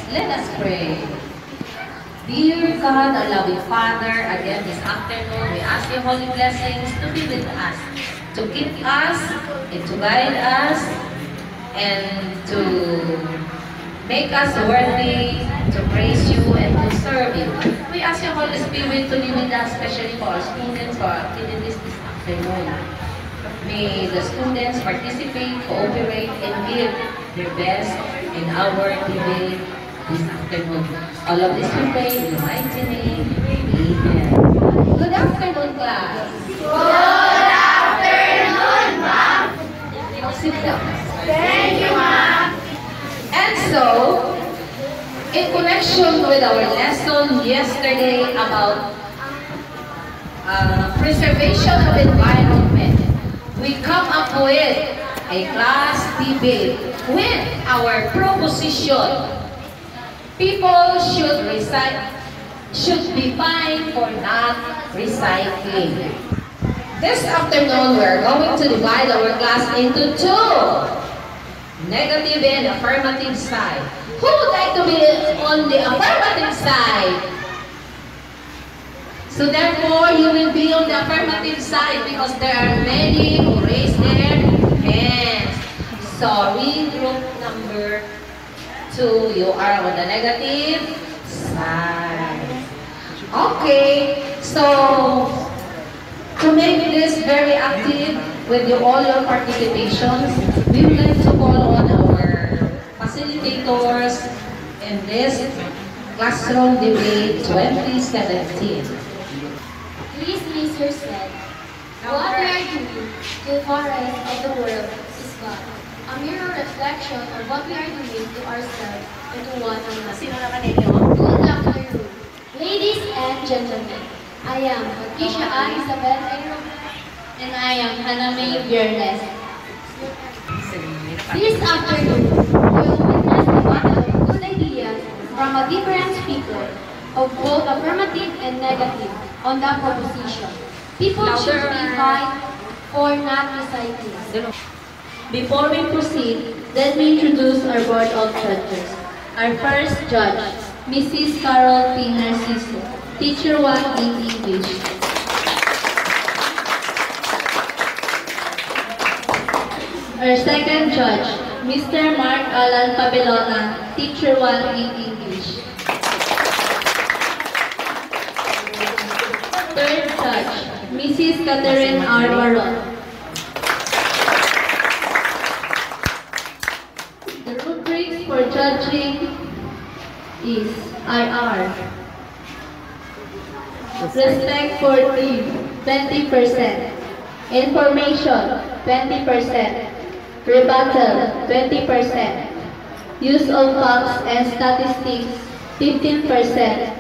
Let us pray. Dear God, our loving Father, again this afternoon, we ask your holy blessings to be with us, to keep us, and to guide us, and to make us worthy to praise you and to serve you. We ask your Holy Spirit to be with us, especially for our students, for our activities this afternoon. May the students participate, cooperate, and give their best in our debate this afternoon. All of this we pray in the mighty name. Amen. Good afternoon, class. Good afternoon, ma'am. Sit down. Thank you, ma'am. And so, in connection with our lesson yesterday about preservation of environment, we come up with a class debate with our proposition. People should be fined for not recycling. This afternoon, we're going to divide our class into two. Negative and affirmative side. Who would like to be on the affirmative side? So therefore, you will be on the affirmative side because there are many who raise their hands. Sorry, group number 2, you are on the negative side. Okay, so to make this very active with all your participations, we would like to call on our facilitators in this classroom debate 2017. Louis Leisure said, "What we are doing to the forest of the world is God, a mirror reflection of what we are doing to ourselves and to one another." Good afternoon, ladies and gentlemen. I am Patricia Ann Isabel Ayro, and I am Hannah May Biernes. This afternoon, we will witness the battle of good ideas from a different speaker of both affirmative and negative on the proposition. People should be fined for not recycling. Before we proceed, let me introduce our Board of Judges. Our first judge, Mrs. Carol P. Narciso, Teacher 1 in English. Our second judge, Mr. Mark Alan Pabelona, Teacher 1 in English. Third judge, Mrs. Catherine R. Baron. The rubrics for judging is IR. Respect for team, 20%. Information, 20%. Rebuttal, 20%. Use of facts and statistics, 15%.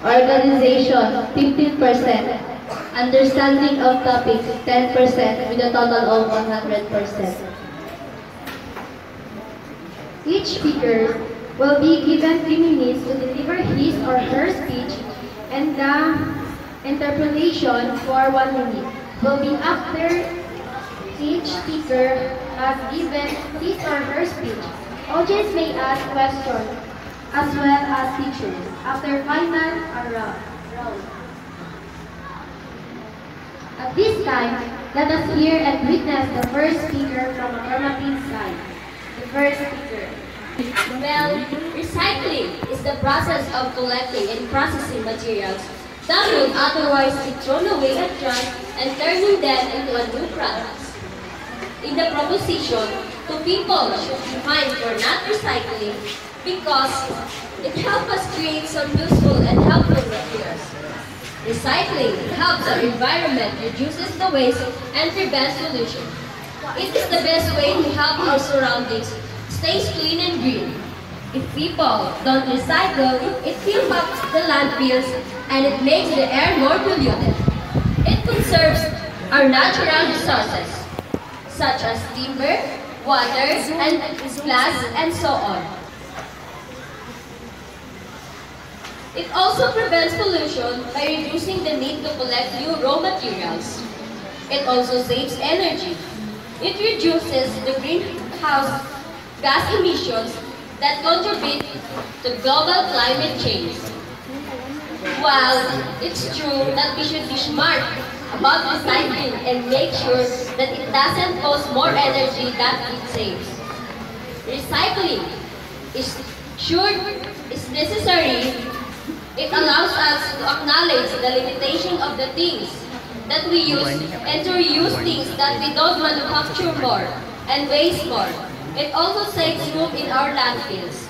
Organization, 15%. Understanding of topics, 10% with a total of 100%. Each speaker will be given 3 minutes to deliver his or her speech, and the interpretation for 1 minute will be after each speaker has given his or her speech. Audience may ask questions as well as teachers after final round. At this time, let us hear and witness the first speaker from affirmative side. The first speaker. Well, recycling is the process of collecting and processing materials that would otherwise be thrown away at trash and turning them into a new product. In the proposition, two people should be fined for not recycling because it helps us create some useful and helpful materials. Recycling helps our environment, reduces the waste, and prevents pollution. It is the best way to help our surroundings stay clean and green. If people don't recycle, it fills up the landfills and it makes the air more polluted. It conserves our natural resources, such as timber, water, and glass, and so on. It also prevents pollution by reducing the need to collect new raw materials. It also saves energy. It reduces the greenhouse gas emissions that contribute to global climate change. While it's true that we should be smart about recycling and make sure that it doesn't cost more energy than it saves. Recycling is necessary. It allows us to acknowledge the limitation of the things that we use and to reuse things that we don't manufacture more and waste more. It also saves room in our landfills.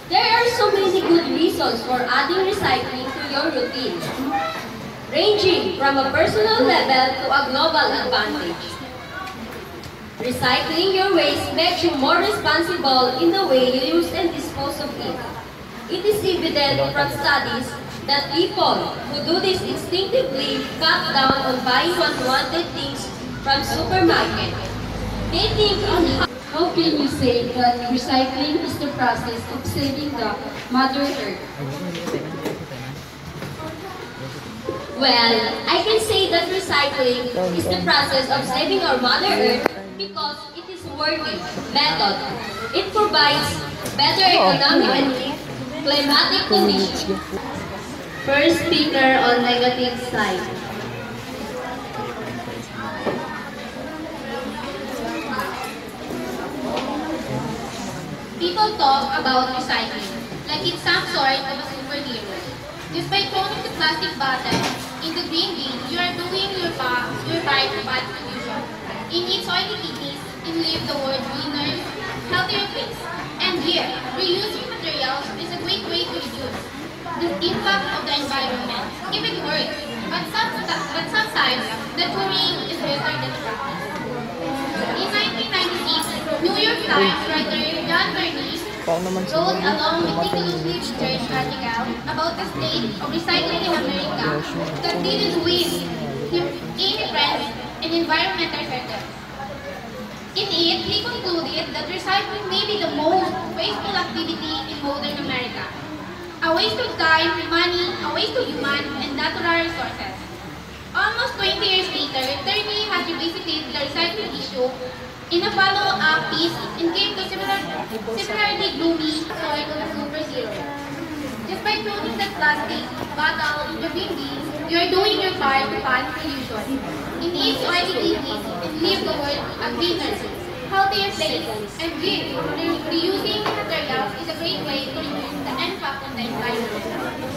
There are so many good reasons for adding recycling to your routine, ranging from a personal level to a global advantage. Recycling your waste makes you more responsible in the way you use and dispose of it. It is evident from studies that people who do this instinctively cut down on buying unwanted things from supermarkets. They think on How can you say that recycling is the process of saving the Mother Earth? Well, I can say that recycling is the process of saving our Mother Earth because it is a worthy method. It provides better economic and climatic conditions. First speaker on negative side. People talk about recycling like it's some sort of a superhero. Just by throwing the plastic bottle in the green bin, you are doing your part to fight pollution. In its oily kidneys, it leaves the world greener, healthier place. And here, reusing materials is a great way to reduce the impact of the environment. If it works, but sometimes the theory is better than the practice. In 1996, New York Times writer John Berney wrote a long, meticulously researched article about the state of recycling in America that didn't win him any friends in environmental circles. In it, he concluded that recycling may be the most wasteful activity in modern America. A waste of time, money, a waste of human and natural resources. Almost 20 years later, Turney has revisited the recycling issue in a follow-up piece and came to similarly gloomy sort of a superhero. Just by throwing the plastic bottle in the bin bin, you are doing your part to fight pollution. In its oily kidneys, and leave the world a greener, healthier place. And reusing materials is a great way to reduce the impact on the environment.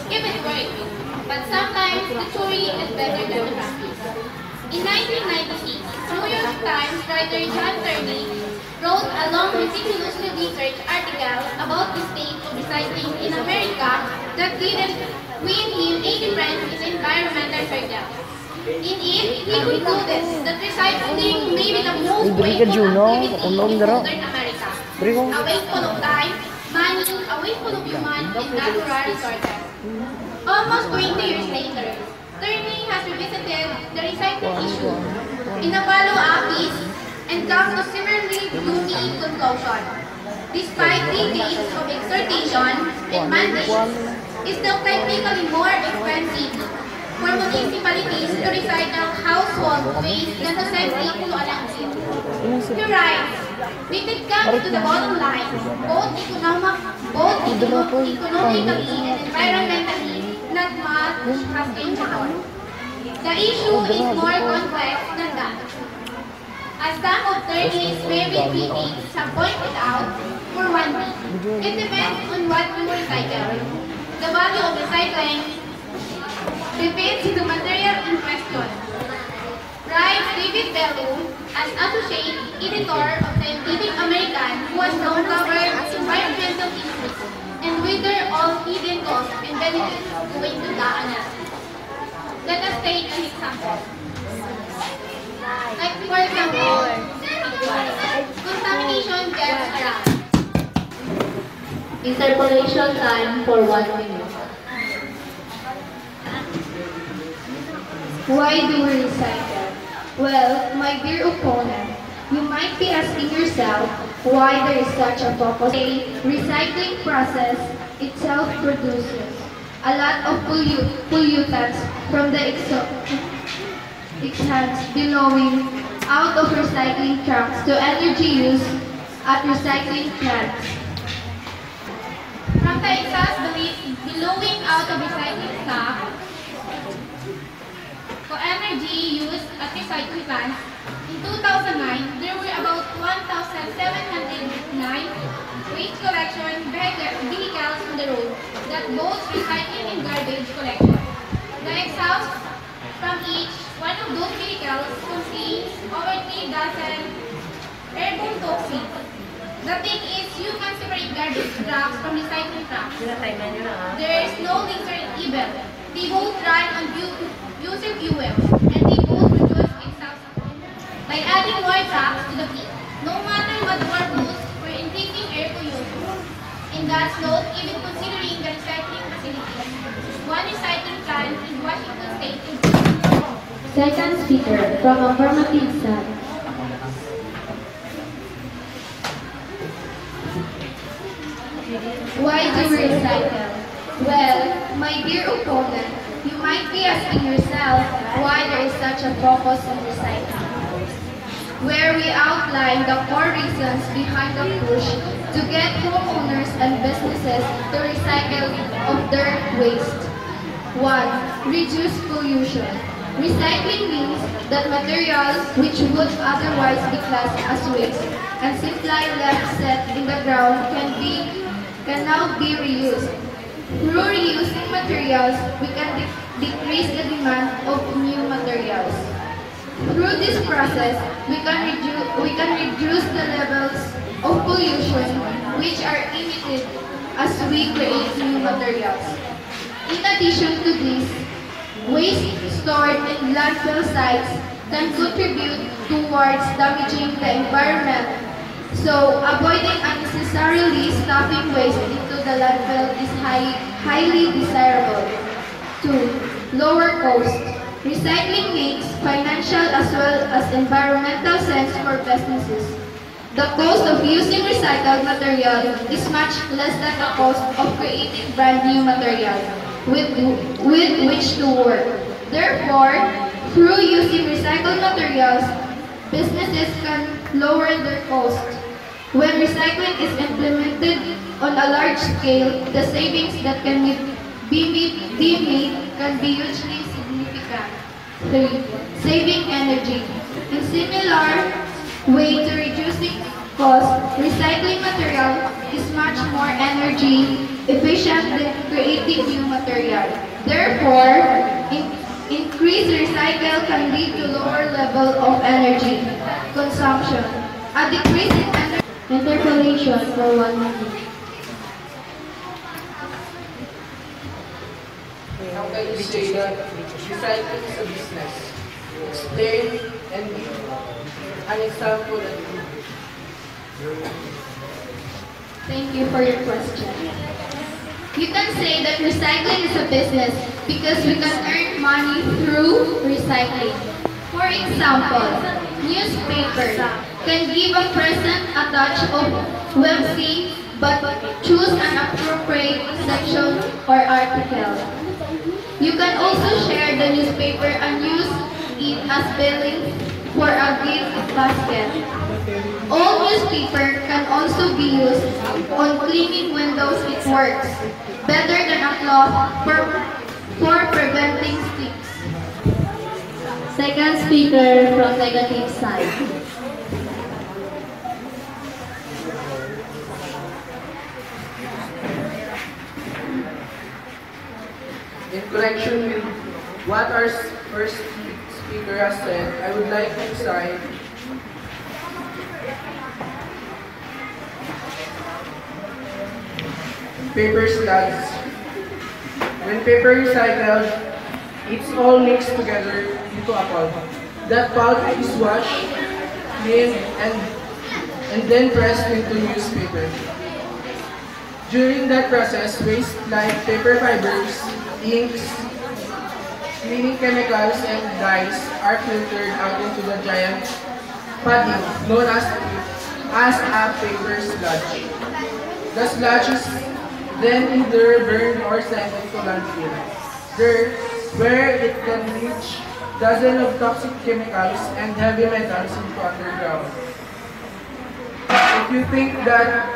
If it works, but sometimes the theory is better than the practice. In 1996, New York Times writer John Turney wrote a long, meticulously researched article about the state of recycling in America that didn't win him any friends in environmental circles. In it, he concluded that recycling may be the most wasteful activity in modern America. A wasteful of time, money, a wasteful of human and natural resources. Almost 20 years later, Turney has revisited the recycling issue in a follow-up piece and comes to similarly gloomy conclusion. Despite decades of exhortation and mandates, it's still technically more expensive for municipalities to recycle household waste than to send people to a landfill. You're right. When it comes to the bottom line, both economically and environmentally, not much has been done. The issue is more complex than that. As some of Turney's favorite critics have pointed out, for one thing, it depends on what you recycle. The value of recycling depends on the material in question. Writes David Bellew, as associate editor of Scientific American, who has now covered environmental issues and whether all hidden costs and benefits go into the analysis. Let us take an example. Like for example, contamination gets around. Interpolation time for 1 minute. Why do we recycle? Well, my dear opponent, you might be asking yourself why there is such a focus. The recycling process itself produces a lot of pollutants from the exhausts billowing out of recycling trucks to energy use at recycling plants. From the exhaust billowing out of recycling stock for energy used at recycling plants, in 2009, there were about 1,709 waste collection vehicles on the road that both recycling and garbage collection. The exhaust from each one of those vehicles contains over 3,000 airborne toxins. The thing is, you can separate garbage trucks from recycling trucks. There is no mixer even. They both run on fossil fuel, and they both produce exhaust by adding more trucks to the fleet. No matter what more boosts for increasing air pollution. And that's not even considering the recycling facilities. One recycling plant in Washington State is Second speaker from affirmative side. Why do we recycle? Well, my dear opponent, you might be asking yourself why there is such a focus on recycling, where we outline the core reasons behind the push to get homeowners and businesses to recycle of dirt waste. 1. Reduce pollution. Recycling means that materials which would otherwise be classed as waste and simply left set in the ground can now be reused. Through reusing materials, we can decrease the demand of new materials. Through this process, we can reduce the levels of pollution which are emitted as we create new materials. In addition to this, waste stored in landfill sites can contribute towards damaging the environment. So, avoiding unnecessarily stuffing waste into the landfill is highly desirable. 2. Lower cost. Recycling makes financial as well as environmental sense for businesses. The cost of using recycled material is much less than the cost of creating brand new material with which to work. Therefore, through using recycled materials, businesses can lower their cost. When recycling is implemented on a large scale, the savings that can be made can be hugely significant. 3. Saving energy. In similar way to reducing cost, recycling material is much more energy efficient than creating new material. Therefore, increased recycle can lead to lower level of energy consumption. A decrease in energy Interpolation for 1 minute. How can you say that recycling is a business? Explain and give an example and proof. Thank you for your question. You can say that recycling is a business because we can earn money through recycling. For example, newspapers can give a present a touch of wealthy but choose an appropriate section or article. You can also share the newspaper and use it as billing for a gift basket. All newspaper can also be used on cleaning windows. It works better than a cloth for preventing sticks. Second speaker from negative side. In connection with what our first speaker has said, I would like to cite paper slugs. When paper recycled, it's all mixed together into a pulp. That pulp is washed, cleaned, and then pressed into newspaper. During that process, waste like paper fibers, inks, cleaning chemicals, and dyes are filtered out into the giant pudding known as a paper sludge. The sludge is then either burned or sent into landfill, where it can reach dozens of toxic chemicals and heavy metals into underground. In If you think that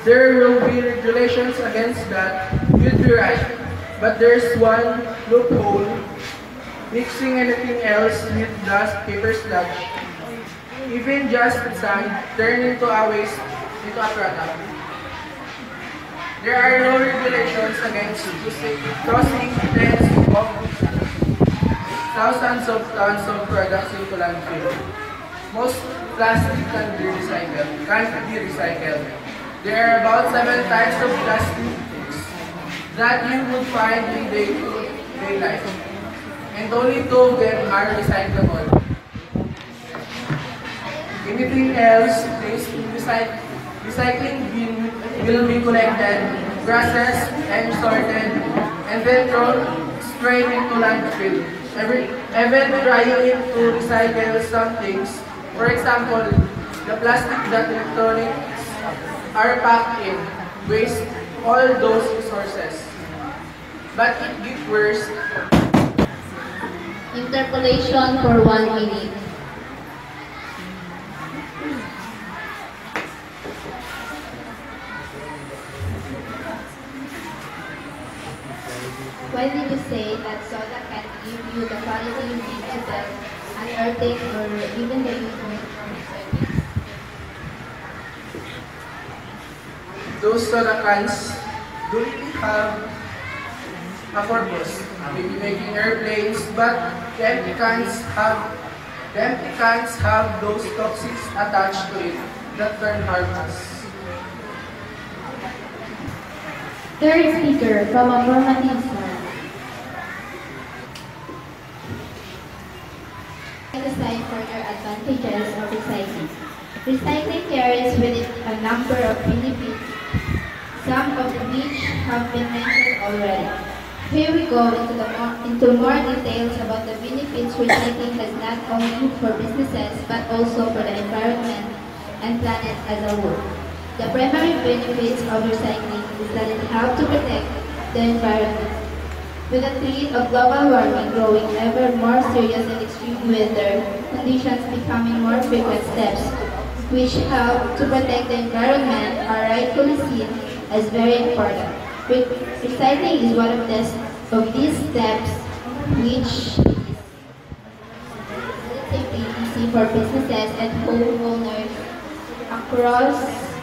there will be regulations against that, you'd be right. But there's one loophole: mixing anything else with dust, paper, sludge, even just sand, turn into a waste, into a product. There are no regulations against tossing tens of thousands of tons of products into landfill. Most plastic can be recycled. There are about 7 types of plastics that you would find in day life, and only 2 of them are recyclable. Anything else placed in recycling bin will be collected, processed, and sorted, and then thrown straight into landfill. Even trying to recycle some things, for example, the plastic that electronics are packed in, waste all those resources. But it gets worse. Interpolation for 1 minute. Why did you say that soda can give you the quality you need to build an earthquake or even the use of service? Those soda cans don't really have a purpose, maybe making airplanes, but the empty cans have those toxins attached to it that turn harmless. Third speaker from a formative side. Aside further advantages of recycling. Recycling carries with it a number of benefits, some of which have been mentioned already. Here we go into more details about the benefits recycling has not only for businesses but also for the environment and planet as a whole. The primary benefits of recycling is that it helps to protect the environment. With the threat of global warming growing ever more serious and extreme weather conditions becoming more frequent, steps which help to protect the environment are rightfully seen as very important. Recycling is one of these steps which is relatively easy for businesses and homeowners across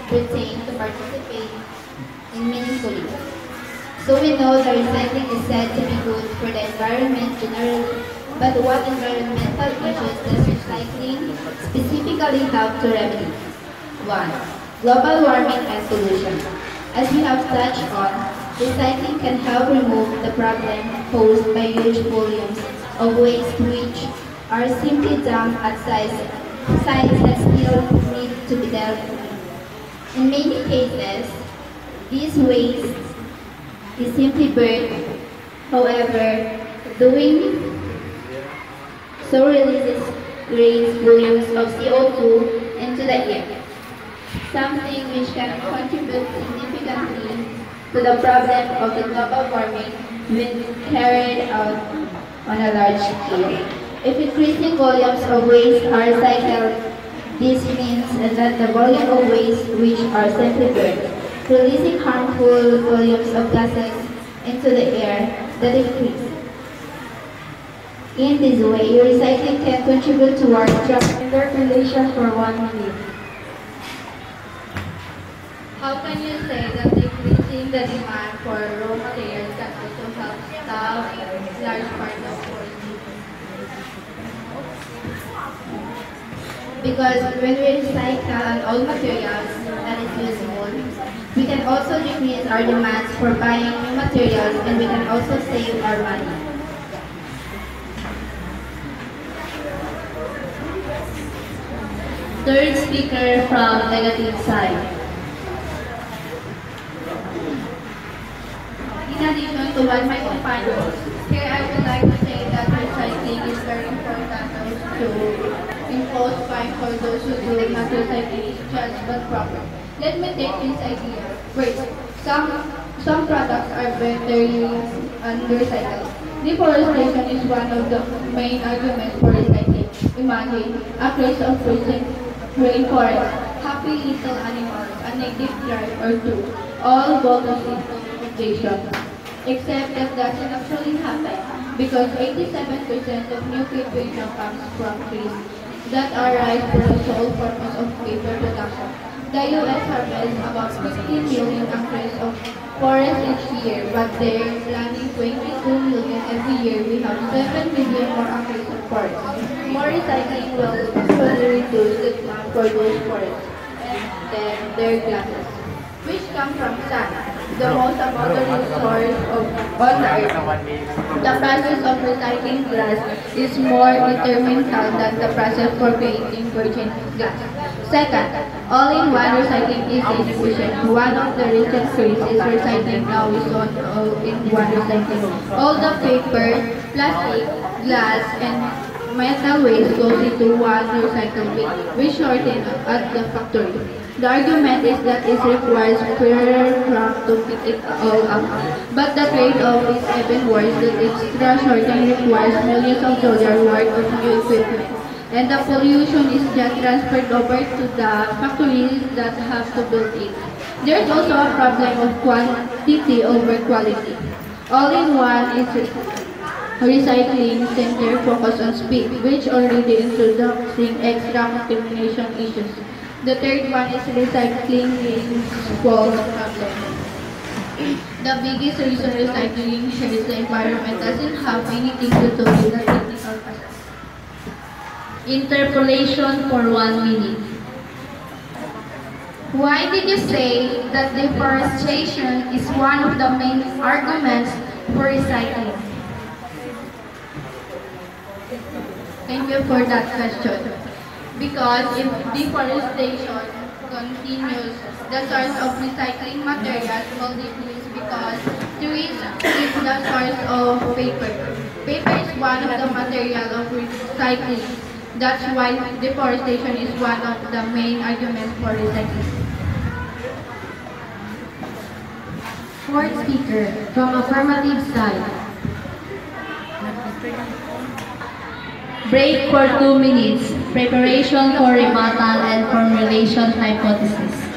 Britain to participate in meaningfully. So we know that recycling is said to be good for the environment generally, but what environmental issues does recycling specifically help to remedy? 1. Global warming and pollution. As we have touched on, recycling can help remove the problem posed by huge volumes of waste which are simply dumped at sites that still need to be dealt with. In many cases, this waste is simply burned. However, doing so releases great volumes of CO2 into the air, something which can contribute significantly to the problem of the global warming when carried out on a large scale. If increasing volumes of waste are recycled, this means that the volume of waste which are simply burned, releasing harmful volumes of gases into the air that increase. In this way, recycling can contribute toward interpolation for 1 minute. How can you say that decreasing the demand for raw materials can also help stop large part of pollution? Because when we recycle all materials that is useful, we can also decrease our demands for buying new materials and we can also save our money. Third speaker from negative side. In addition to what my companions, here I would like to say that recycling is very important to impose fine for those who do not recycling just but proper. Let me take this idea. First, some products are better used and recycled. Deforestation is one of the main arguments for recycling. Imagine a case of freezing rainforest. happy little animals, a native tribe or two, all bonus innovation. Except that doesn't actually happen because 87% of new paper now comes from trees that are ripe for the sole purpose of paper production. The U.S. harvests about 15 million acres of forest each year, but they're planting 22 million every year. We have 7 million more acres of forest. More recycling will usually reduce the demand for those forests and then their glasses, which come from sand, the most abundant source of on Earth. The process of recycling glass is more detrimental than the process for creating virgin glass. Second, all-in-one recycling is inefficient. One of the recent phases recycling now is on all-in-one recycling. All the paper, plastic, glass, and metal waste goes into one recycle bin, which sorted at the factory. The argument is that it requires fairer craft to pick it all up. But the trade-off is even worse, that extra sorting requires millions of dollars worth of new equipment. And the pollution is just transferred over to the factories that have to build it. There's also a problem of quantity over quality. All-in-one is recycling center focus on speed, which already introducing extra contamination issues. The third one is recycling is false problem. The biggest reason recycling hurts the environment doesn't have anything to do with the technical process. Interpolation for 1 minute. Why did you say that deforestation is one of the main arguments for recycling? Thank you for that question. Because if deforestation continues, the source of recycling materials will decrease because trees is the source of paper. Paper is one of the materials of recycling. That's why deforestation is one of the main arguments for recycling. Fourth speaker from affirmative side. Break for 2 minutes. Preparation for rebuttal and formulation hypothesis.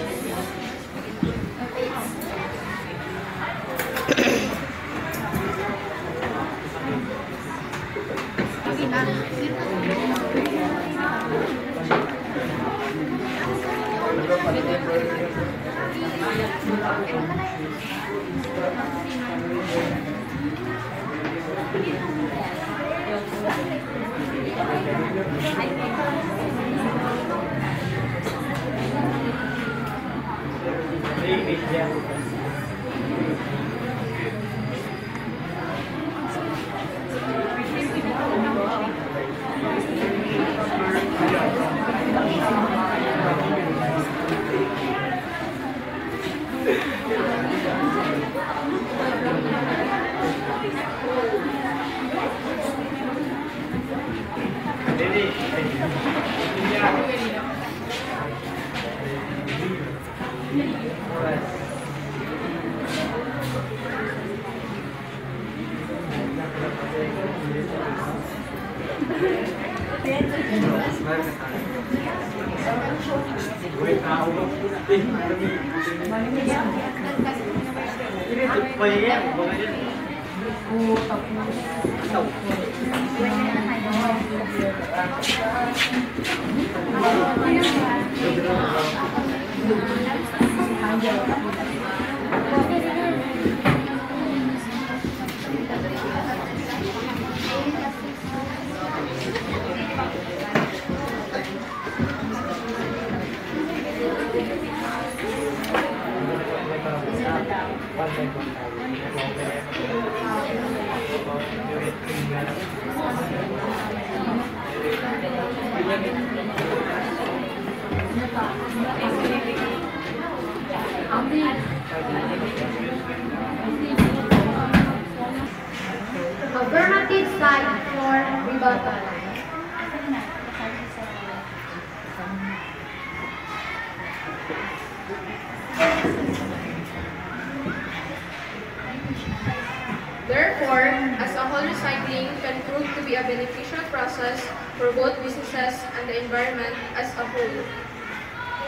Affirmative side for rebuttal. Therefore, as a whole, recycling can prove to be a beneficial process for both businesses and the environment as a whole.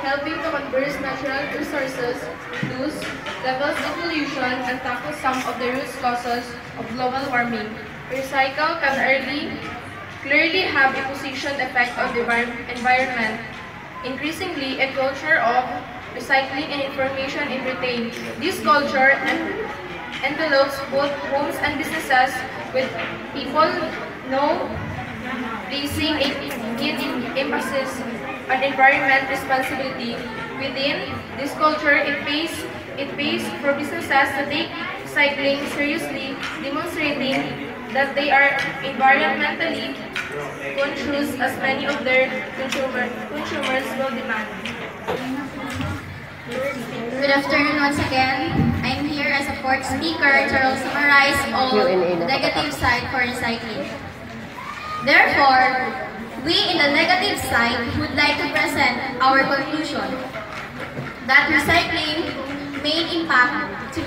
helping to conserve natural resources, reduce levels of pollution, and tackle some of the root causes of global warming. Recycle can clearly have a position effect on the environment. Increasingly, a culture of recycling and information is retained. This culture envelopes both homes and businesses, with people now placing a keen emphasis on environment responsibility. Within this culture, it pays for businesses to take recycling seriously, demonstrating that they are environmentally conscious as many of their consumers will demand. Good afternoon once again. I'm here as a fourth speaker to summarize all negative side for recycling. Therefore, we in the negative side would like to present our conclusion that recycling main impact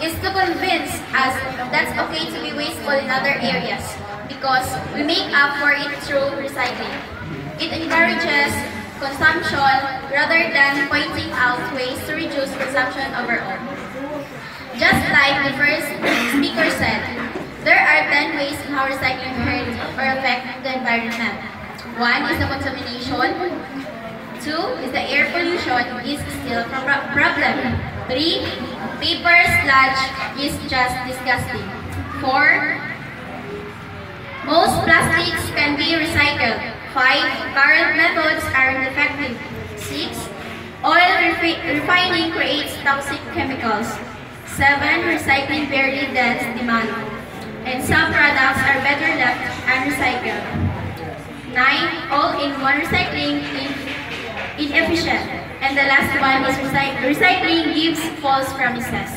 is to convince us that's okay to be wasteful in other areas because we make up for it through recycling. It encourages consumption rather than pointing out ways to reduce consumption overall. Just like the first speaker said, there are 10 ways in how recycling hurt or affect the environment. 1 is the contamination. 2 is the air pollution is still a problem. 3, paper sludge is just disgusting. 4, most plastics can be recycled. 5, current methods are ineffective. 6, oil refining creates toxic chemicals. 7, recycling barely dents demand. And some products are better left unrecycled. 9, all-in-one recycling is inefficient. And the last one is recycling gives false promises.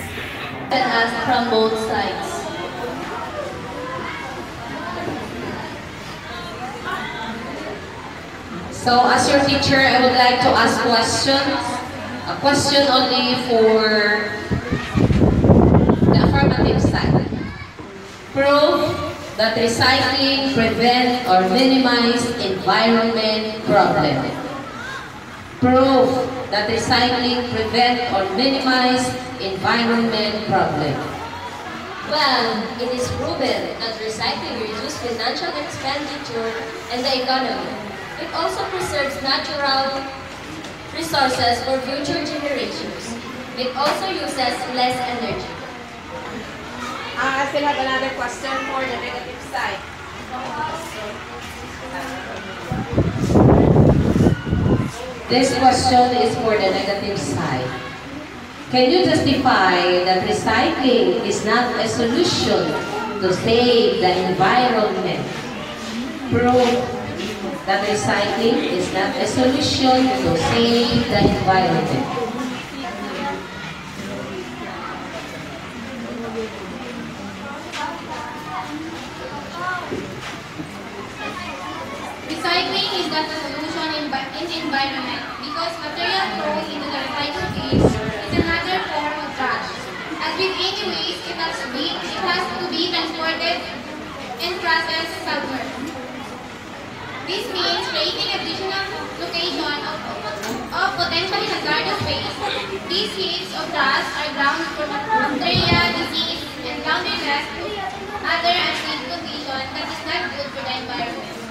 And ask from both sides. So as your teacher, I would like to ask questions. A question only for the affirmative side. Prove that recycling prevent or minimize environment problem. Prove that recycling prevent or minimize environment problem. Well, it is proven that recycling reduces financial expenditure and the economy. It also preserves natural resources for future generations. It also uses less energy. I still have another question for the negative side. This question is for the negative side. Can you justify that recycling is not a solution to save the environment? Prove that recycling is not a solution to save the environment. Recycling is not a solution in the environment because material thrown into the recycle bin is another form of trash. As with any waste, it has to be transported and processed somewhere. This means creating additional location of potentially hazardous waste. These heaps of trash are ground for bacteria, disease, and laundry to other unsafe conditions that is not good for the environment.